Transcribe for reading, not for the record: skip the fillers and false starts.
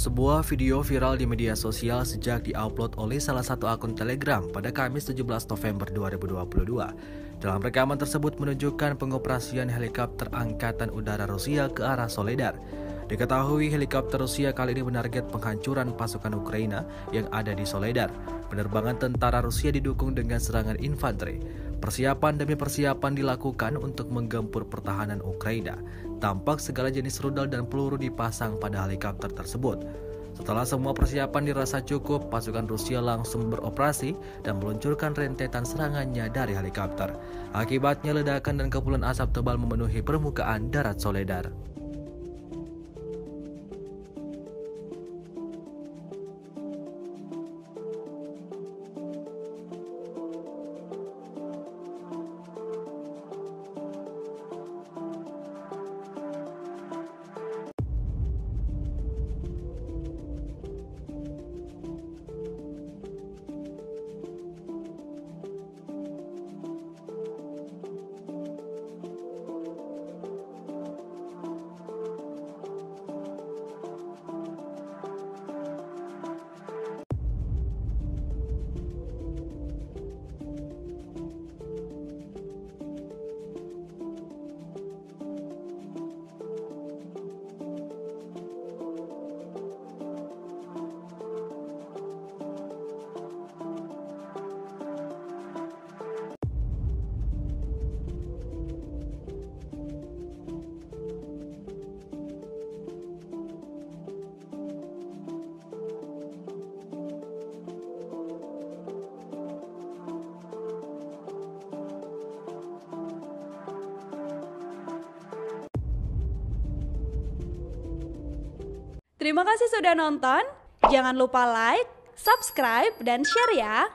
Sebuah video viral di media sosial sejak diupload oleh salah satu akun Telegram pada Kamis 17 November 2022. Dalam rekaman tersebut menunjukkan pengoperasian helikopter Angkatan Udara Rusia ke arah Soledar. Diketahui helikopter Rusia kali ini menarget penghancuran pasukan Ukraina yang ada di Soledar. Penerbangan tentara Rusia didukung dengan serangan infanteri. Persiapan demi persiapan dilakukan untuk menggempur pertahanan Ukraina. Tampak segala jenis rudal dan peluru dipasang pada helikopter tersebut. Setelah semua persiapan dirasa cukup, pasukan Rusia langsung beroperasi dan meluncurkan rentetan serangannya dari helikopter. Akibatnya ledakan dan kepulan asap tebal memenuhi permukaan darat Soledar. Terima kasih sudah nonton. Jangan lupa like, subscribe, dan share ya.